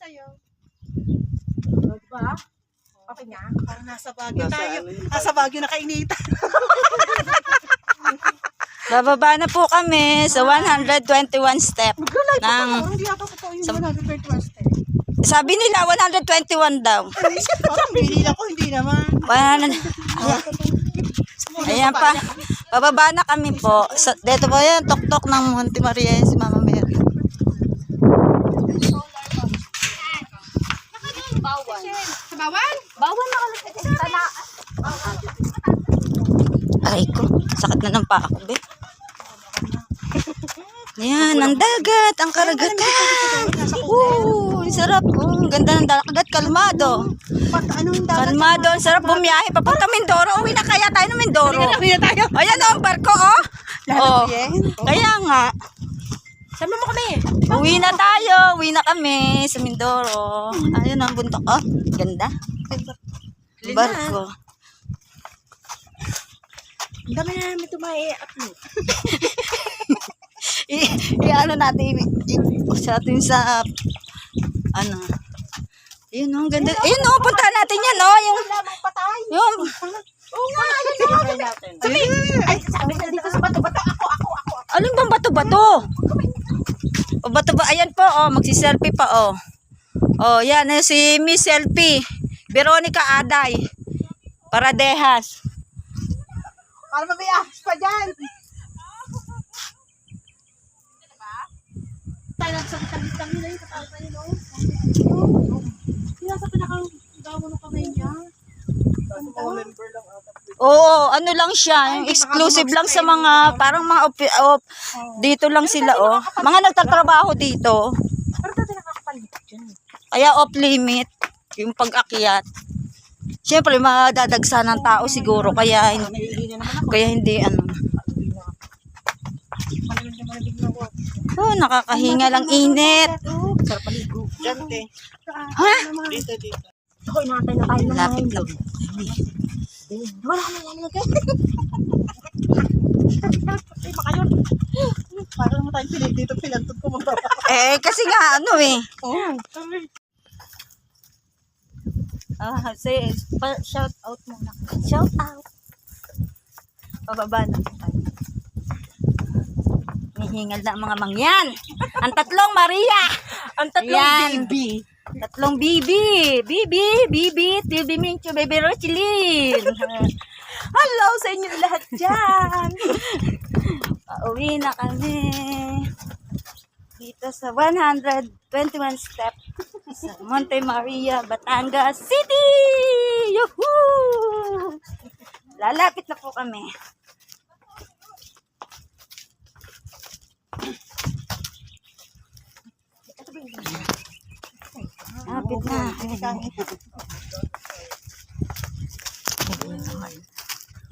sa'yo. Diba? Okay nga. Parang nasa Baguio tayo. Nasa Baguio na kainitan. Bababa na po kami sa 121 step. Hindi ako totoo yung 121 step. Sabi nila 121 daw. Parang binila ko, hindi naman. Ayan pa. Bababa na kami po. Dito po yan, tuktok ng Monte Maria si Mama Mary. Bawal. Sa bawal? Bawal na kalit sa tala. Aray ko, sakit na ng paa ko, be. Yan, ang dagat, ang karagatan. Ang sarap. Ang ganda ng dagat, kalmado. Anong dagat? Kalmado, ang sarap bumiyahe. Papunta Mindoro, uwi na kaya tayo ng Mindoro. Uwi na tayo. Ayan o, ang barko, oh. Oh, kaya nga. Sama mo kami. Uwi na tayo, uwi na kami sa Mindoro. Ayun ang buntok, oh. Ganda. Barko. Ang dami na namin tumae-upload. I-ano natin, sa atin sa, ano. Ayun oh, ang ganda. Ayun oh, puntahan natin yan, oh. Yung, Lamang patay. yung, Oo nga, ayun na. Ay, sabi na dito sa bato-bato. Ako. alin bang bato-bato? O bato ba? Ayan po, oh, magsi-selfie pa, oh. Oh, yan, si Miss Selfie. Veronica Aday. Paradehas. Para mabiahas pa dyan. Tayo lang sa kitang nila yung katalpa nila. Hindi nasa pinakang gawa ng kamay niya. Oo, ano lang siya, yung exclusive lang sa mga, parang mga, dito lang sila, oh. Mga nagtatrabaho dito. Pero dati nakakapalit dyan. Kaya off limit, yung pag-akyat. Siyempre, madadagsa ng tao siguro, kaya hindi, ano. Oh, nakakahinga lang init. Sarap paligo. Diyan, te. Ha? Dito. Ako, inaantay na tayo ng Lapit mga na. Wala na lalagay. Ay, makayon. Parang naman tayo pinig dito, pinantod ko mga baba. Kasi nga, ano eh. Oo. Sorry. Say, shout out muna. Shout out. Pababa na tayo. Hihingal na ang mga mangyan. Ang tatlong Maria. Ang tatlong Yan. baby. Tatlong Bibi. Tilby Mincho, Baby Rochelyn. Hello sa inyo lahat dyan. Pauwi na kami. Dito sa 121 step sa Monte Maria, Batangas City. Yuhuu! Lalapit na po kami. Lapit na.